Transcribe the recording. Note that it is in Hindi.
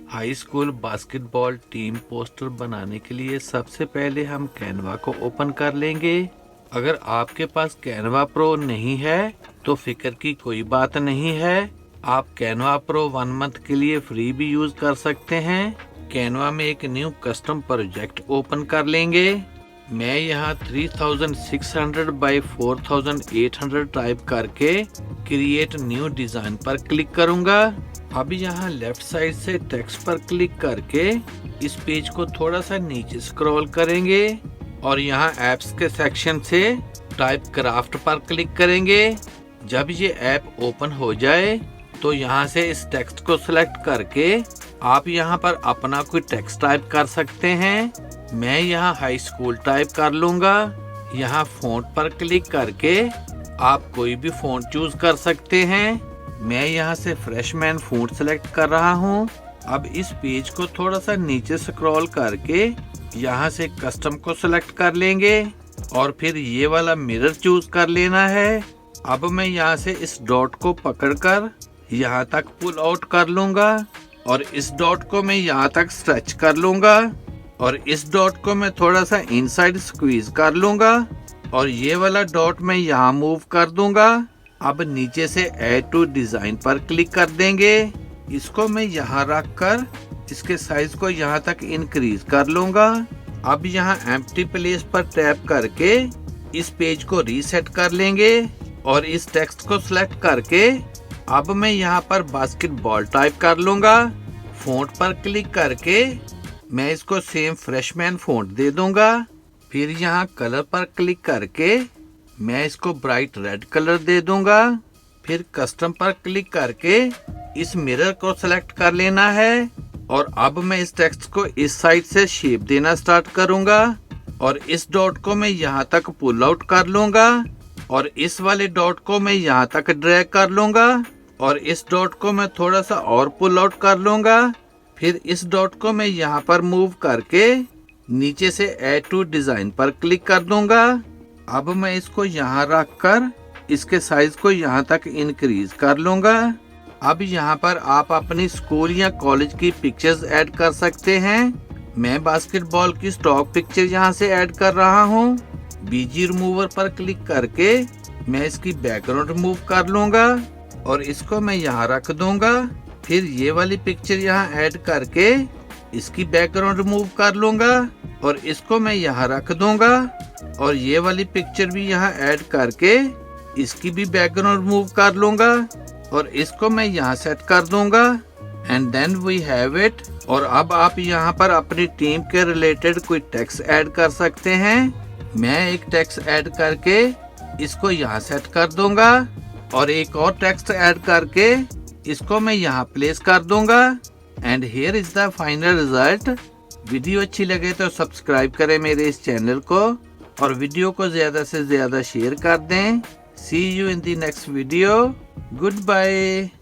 High school basketball team poster बनाने के लिए सबसे पहले हम कैनवा को ओपन कर लेंगे। अगर आपके पास कैनवा प्रो नहीं है तो फिक्र की कोई बात नहीं है। आप कैनवा प्रो 1 मंथ के लिए फ्री भी यूज कर सकते हैं। कैनवा में एक न्यू कस्टम प्रोजेक्ट ओपन कर लेंगे। मैं यहाँ 3600 बाई 4800 टाइप करके क्रिएट न्यू डिजाइन पर क्लिक करूंगा। अब यहाँ लेफ्ट साइड से टेक्स्ट पर क्लिक करके इस पेज को थोड़ा सा नीचे स्क्रॉल करेंगे और यहाँ एप्स के सेक्शन से टाइप क्राफ्ट पर क्लिक करेंगे। जब ये ऐप ओपन हो जाए तो यहाँ से इस टेक्स्ट को सिलेक्ट करके आप यहाँ पर अपना कोई टेक्स्ट टाइप कर सकते हैं। मैं यहाँ हाई स्कूल टाइप कर लूंगा। यहाँ फ़ॉन्ट पर क्लिक करके आप कोई भी फ़ॉन्ट चूज कर सकते हैं। मैं यहाँ से फ्रेशमैन फ़ॉन्ट सेलेक्ट कर रहा हूँ। अब इस पेज को थोड़ा सा नीचे स्क्रॉल करके यहाँ से कस्टम को सिलेक्ट कर लेंगे और फिर ये वाला मिरर चूज कर लेना है। अब मैं यहाँ से इस डॉट को पकड़कर यहाँ तक पुल आउट कर लूंगा और इस डॉट को मैं यहाँ तक स्ट्रेच कर लूंगा और इस डॉट को मैं थोड़ा सा इनसाइड स्क्वीज कर लूंगा और ये वाला डॉट मैं यहाँ मूव कर दूंगा। अब नीचे से ऐड टू डिजाइन पर क्लिक कर देंगे। इसको मैं यहाँ रख कर इसके साइज को यहाँ तक इंक्रीज कर लूंगा। अब यहाँ एम्प्टी प्लेस पर टैप करके इस पेज को रीसेट कर लेंगे और इस टेक्स्ट को सिलेक्ट करके अब मैं यहाँ पर बास्केटबॉल टाइप कर लूंगा। फ़ॉन्ट पर क्लिक करके मैं इसको सेम फ्रेशमैन फ़ॉन्ट दे दूंगा। फिर यहाँ कलर पर क्लिक करके मैं इसको ब्राइट रेड कलर दे दूंगा। फिर कस्टम पर क्लिक करके इस मिरर को सिलेक्ट कर लेना है और अब मैं इस टेक्स्ट को इस साइड से शेप देना स्टार्ट करूंगा और इस डॉट को मैं यहाँ तक पुल आउट कर लूंगा और इस वाले डॉट को मैं यहाँ तक ड्रैग कर लूंगा और इस डॉट को मैं थोड़ा सा और पुल आउट कर लूंगा। फिर इस डॉट को मैं यहाँ पर मूव करके नीचे से ऐड टू डिजाइन पर क्लिक कर दूंगा। अब मैं इसको यहाँ रख कर इसके साइज को यहाँ तक इंक्रीज कर लूंगा। अब यहाँ पर आप अपनी स्कूल या कॉलेज की पिक्चर्स ऐड कर सकते हैं। मैं बास्केटबॉल की स्टॉक पिक्चर यहाँ से ऐड कर रहा हूँ। बीजी रिमूवर पर क्लिक करके मैं इसकी बैकग्राउंड रिमूव कर लूंगा और इसको मैं यहाँ रख दूंगा। फिर ये वाली पिक्चर यहाँ ऐड करके इसकी बैकग्राउंड रिमूव कर लूंगा और इसको मैं यहाँ रख दूंगा और ये वाली पिक्चर भी यहाँ ऐड करके इसकी भी बैकग्राउंड रिमूव कर लूंगा और इसको मैं यहाँ सेट कर दूंगा and then we have it. और अब आप यहाँ पर अपनी टीम के रिलेटेड कोई टेक्स्ट ऐड कर सकते हैं। मैं एक टेक्स्ट ऐड करके इसको यहाँ सेट कर दूंगा और एक और टेक्स्ट ऐड करके इसको मैं यहाँ प्लेस कर दूंगा and here is the final result. Video अच्छी लगे तो सब्सक्राइब करें मेरे इस चैनल को और वीडियो को ज्यादा से ज्यादा शेयर कर दें। See you in the next video. Good bye.